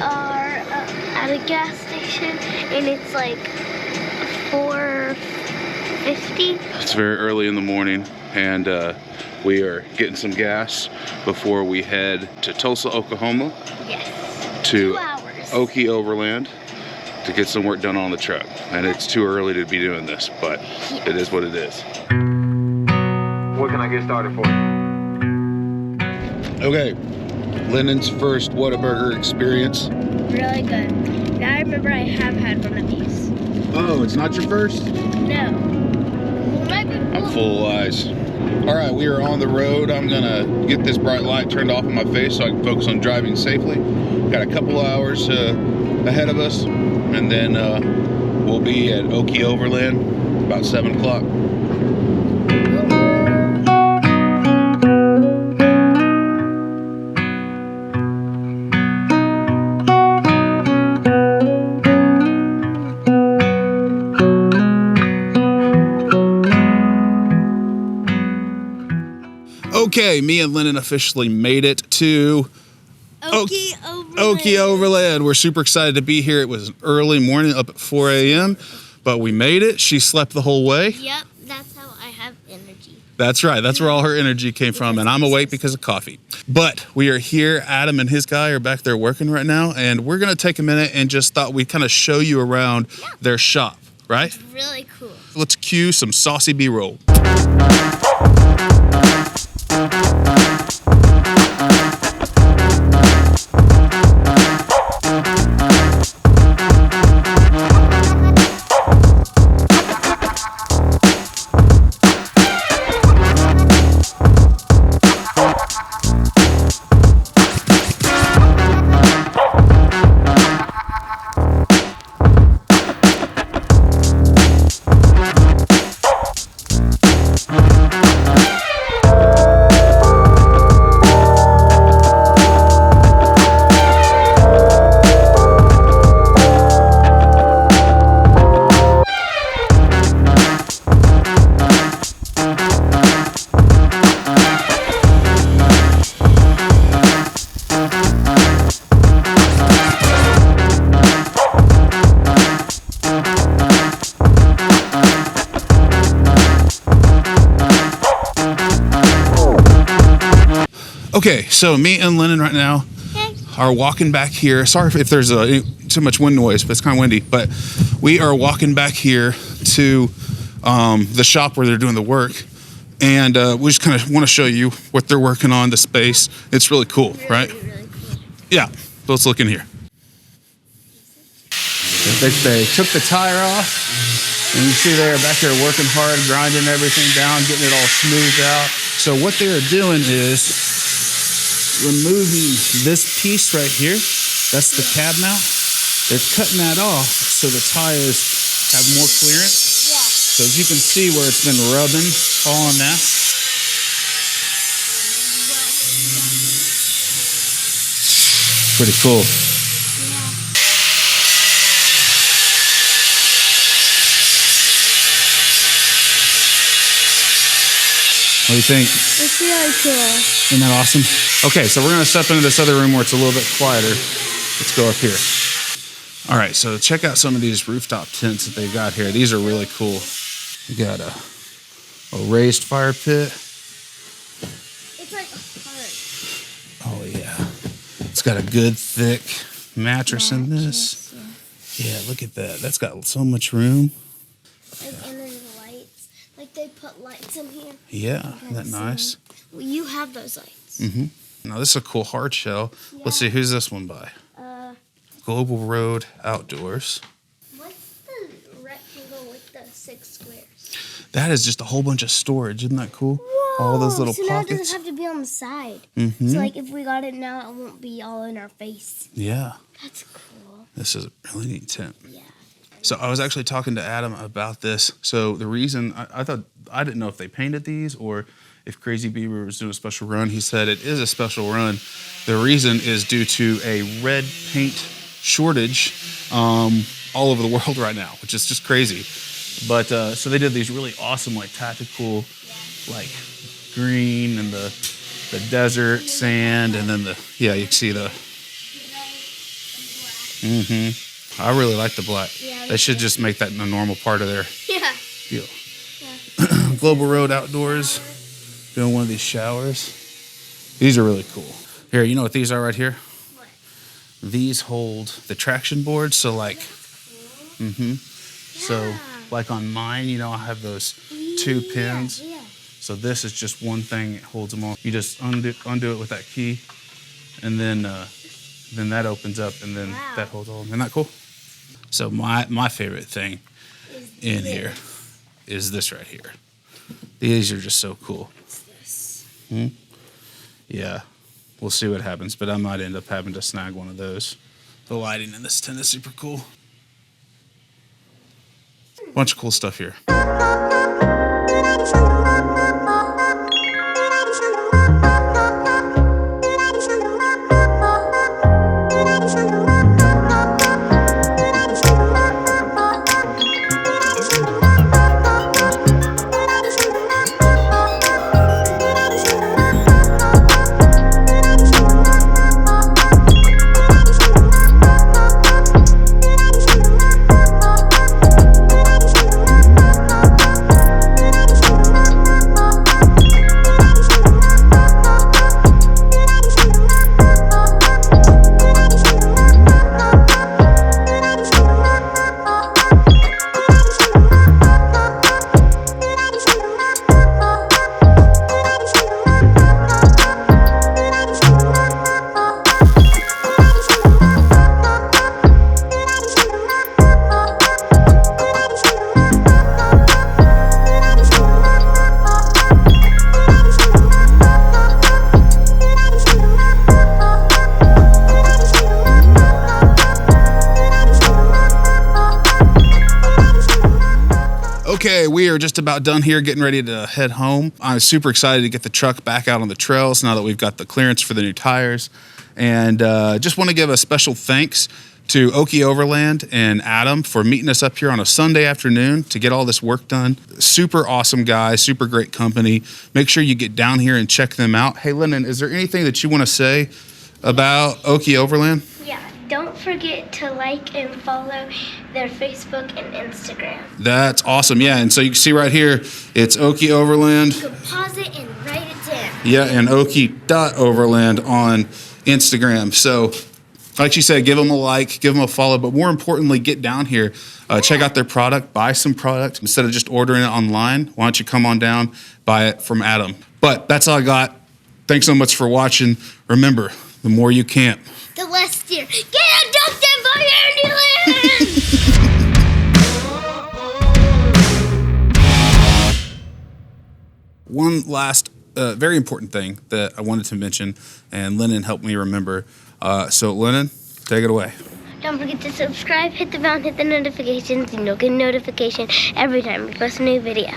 are at a gas station, and it's like 4:50. It's very early in the morning, and we are getting some gas before we head to Tulsa, Oklahoma. Yes. To 2 hours. Okie Overland to get some work done on the truck. And it's too early to be doing this, but it is what it is. What can I get started for? Okay, Lennon's first Whataburger experience. Really good. Now I remember I have had one of these. Oh, it's not your first? No. I'm full of lies. All right, we are on the road. I'm gonna get this bright light turned off in my face so I can focus on driving safely. Got a couple hours ahead of us, and then we'll be at Okie Overland about 7 o'clock. Okay, me and Lennon officially made it to Okie Overland. Okie Overland. We're super excited to be here. It was an early morning, up at 4 a.m., but we made it. She slept the whole way. Yep, that's how I have energy. That's right. That's where all her energy came from, and I'm awake because of coffee. But we are here. Adam and his guy are back there working right now, and we're going to take a minute and just thought we'd kind of show you around their shop, right? It's really cool. Let's cue some saucy B-roll. Okay, so me and Lennon right now are walking back here. Sorry if there's too much wind noise, but it's kind of windy. But we are walking back here to the shop where they're doing the work. And we just kind of want to show you what they're working on, the space. It's really cool, right? Really cool. Yeah, let's look in here. They took the tire off. And you see they're back there working hard, grinding everything down, getting it all smoothed out. So what they're doing is removing this piece right here. That's the cab mount. They're cutting that off so the tires have more clearance. Yeah. So as you can see where it's been rubbing all on that. Pretty cool. What do you think? It's really cool. Isn't that awesome? Okay, so we're gonna step into this other room where it's a little bit quieter. Let's go up here. All right, so check out some of these rooftop tents that they've got here. These are really cool. You got a raised fire pit. It's like a heart. Oh yeah. It's got a good thick mattress in this. Yeah, look at that. That's got so much room. And there's lights. Like they put lights in here. Yeah, isn't that nice? Well, you have those lights. Mm-hmm. Now this is a cool hard shell. Yeah. Let's see, who's this one by? Global Road Outdoors. What's the rectangle with the 6 squares? That is just a whole bunch of storage. Isn't that cool? Whoa, All those little so now it pockets. doesn't have to be on the side. Mm-hmm. So like if we got it now, it won't be all in our face. Yeah. That's cool. This is a really neat tent. Yeah. So I was actually talking to Adam about this. So the reason I thought, I didn't know if they painted these or if Crazy Beaver was doing a special run. He said it is a special run. The reason is due to a red paint shortage all over the world right now, which is just crazy. But so they did these really awesome, like tactical, like green and the desert sand, and then you can see the Mm-hmm. I really like the black. Yeah, They should just make that a normal part of their Yeah. deal. Yeah. Global Road Outdoors. Doing one of these showers. These are really cool. Here, you know what these are right here? What? These hold the traction board. So like, So Yeah. like on mine, you know, I have those 2 pins. Yeah. So this is just one thing. It holds them all. You just undo it with that key, and then that opens up, and then Wow. that holds all. Isn't that cool? So my favorite thing in here is this right here. These are just so cool. What's this? Yeah, we'll see what happens, but I might end up having to snag one of those. The lighting in this tent is super cool. Bunch of cool stuff here. Okay, we are just about done here, getting ready to head home. I'm super excited to get the truck back out on the trails now that we've got the clearance for the new tires. And just want to give a special thanks to Okie Overland and Adam for meeting us up here on a Sunday afternoon to get all this work done. Super awesome guys, super great company. Make sure you get down here and check them out. Hey, Lennon, is there anything that you want to say about Okie Overland? Yeah. Don't forget to like and follow their Facebook and Instagram. That's awesome. Yeah, and so you can see right here, it's Okie Overland. You can pause it and write it down. Yeah, and Okie.Overland on Instagram. So, like she said, give them a like, give them a follow, but more importantly, get down here, check out their product, buy some product. Instead of just ordering it online, why don't you come on down, buy it from Adam. But that's all I got. Thanks so much for watching. Remember, the more you camp, The less steer. Get adopted by Andyland! One last very important thing that I wanted to mention, and Lennon helped me remember. So, Lennon, take it away. Don't forget to subscribe, hit the bell, and hit the notifications, and you'll get a notification every time we post a new video.